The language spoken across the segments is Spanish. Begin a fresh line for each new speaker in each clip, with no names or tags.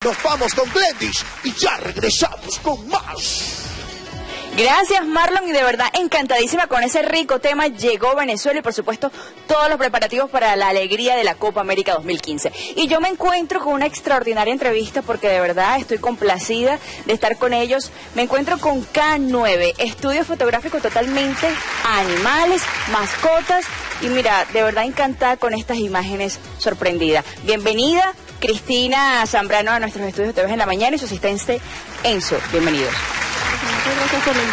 Nos vamos con Glendish y ya regresamos con más.
Gracias, Marlon, y de verdad encantadísima con ese rico tema. Llegó Venezuela y por supuesto todos los preparativos para la alegría de la Copa América 2015. Y yo me encuentro con una extraordinaria entrevista porque de verdad estoy complacida de estar con ellos. Me encuentro con K9, estudio fotográfico totalmente a animales, mascotas, y mira, de verdad encantada con estas imágenes, sorprendida. Bienvenida Cristina Zambrano a nuestros estudios de TV en la mañana y su asistente Enzo. Bienvenidos.
Muchas gracias por la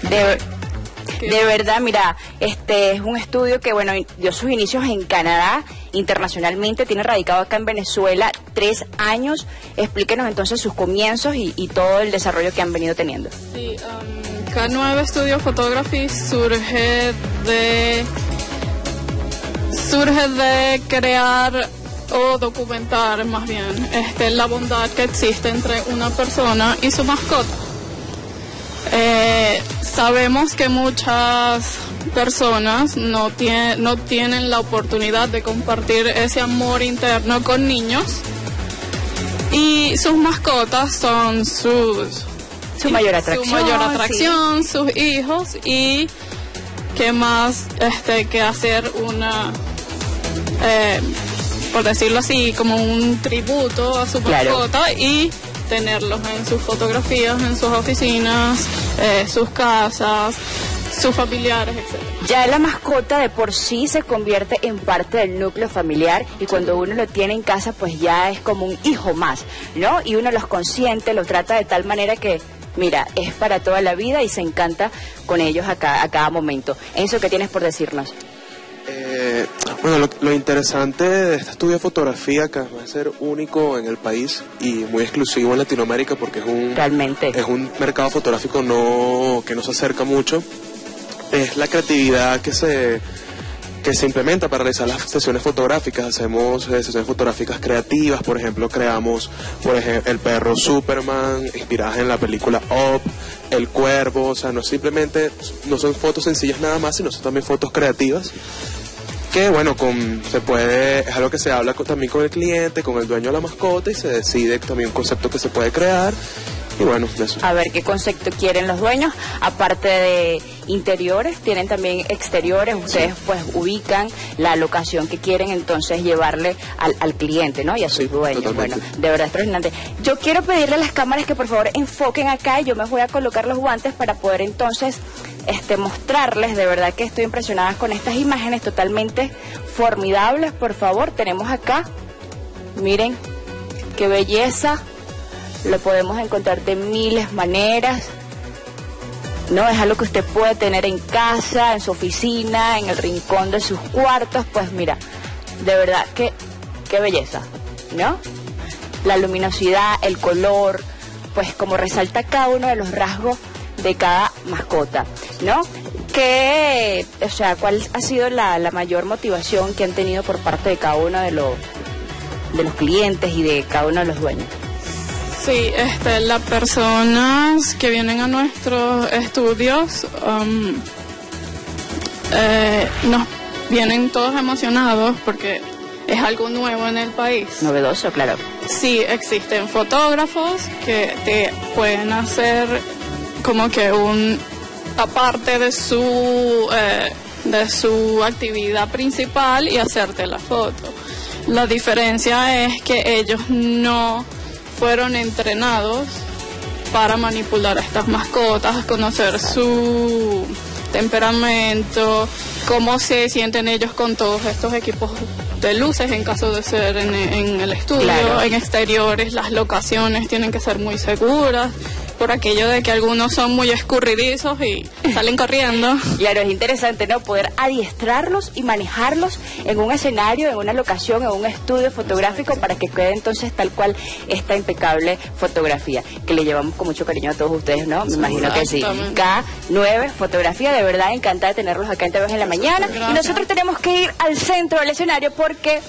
invitación.
De verdad, mira, este es un estudio que, bueno, dio sus inicios en Canadá, internacionalmente, tiene radicado acá en Venezuela 3 años. Explíquenos entonces sus comienzos y todo el desarrollo que han venido teniendo.
Sí, K9 Studio Photography surge de crear o documentar más bien la bondad que existe entre una persona y su mascota. Sabemos que muchas personas no tienen la oportunidad de compartir ese amor interno con niños, y sus mascotas son su mayor atracción, sí. Sus hijos, y qué más que hacer por decirlo así, como un tributo a su mascota, y tenerlos en sus fotografías, en sus oficinas, sus casas, sus familiares, etc.
Ya la mascota de por sí se convierte en parte del núcleo familiar, y cuando uno lo tiene en casa, pues ya es como un hijo más, ¿no? Y uno los consiente, los trata de tal manera que, mira, es para toda la vida y se encanta con ellos a cada momento. Enzo, ¿qué tienes por decirnos?
Bueno, lo interesante de este estudio de fotografía, que va a ser único en el país y muy exclusivo en Latinoamérica, porque es un mercado fotográfico que no se acerca mucho, es la creatividad que se implementa para realizar las sesiones fotográficas. Hacemos sesiones fotográficas creativas, por ejemplo, creamos el perro Superman, inspiradas en la película Up, el cuervo, o sea, no son fotos sencillas nada más, sino son también fotos creativas, que bueno, es algo que se habla también con el cliente, con el dueño de la mascota, y se decide también un concepto que se puede crear. Y bueno, eso.
A ver, ¿qué concepto quieren los dueños? Aparte de interiores, tienen también exteriores. Ustedes pues ubican la locación que quieren entonces llevarle al cliente, ¿no? Y a sus dueños.
Totalmente.
Bueno, de verdad extraordinario. Yo quiero pedirle a las cámaras que por favor enfoquen acá, y yo me voy a colocar los guantes para poder entonces mostrarles. De verdad que estoy impresionada con estas imágenes totalmente formidables. Por favor, tenemos acá, miren, qué belleza. Lo podemos encontrar de miles de maneras, ¿no? Es algo que usted puede tener en casa, en su oficina, en el rincón de sus cuartos. Pues mira, de verdad que qué belleza, ¿no? La luminosidad, el color, pues como resalta cada uno de los rasgos de cada mascota, ¿no? ¿Cuál ha sido la mayor motivación que han tenido por parte de cada uno de los clientes y de cada uno de los dueños?
Sí, las personas que vienen a nuestros estudios nos vienen todos emocionados porque es algo nuevo en el país.
Novedoso, claro.
Sí, existen fotógrafos que te pueden hacer como que aparte de su actividad principal, y hacerte la foto. La diferencia es que ellos no fueron entrenados para manipular a estas mascotas, conocer su temperamento, cómo se sienten ellos con todos estos equipos de luces en caso de ser en el estudio, claro. En exteriores, las locaciones tienen que ser muy seguras, por aquello de que algunos son muy escurridizos y salen corriendo.
Claro, es interesante, ¿no? Poder adiestrarlos y manejarlos en un escenario, en una locación, en un estudio fotográfico, para que quede entonces tal cual esta impecable fotografía, que le llevamos con mucho cariño a todos ustedes, ¿no? Me imagino que sí. K9 Fotografía, de verdad encantada de tenerlos acá en TV en la mañana. Gracias. Y nosotros tenemos que ir al centro del escenario porque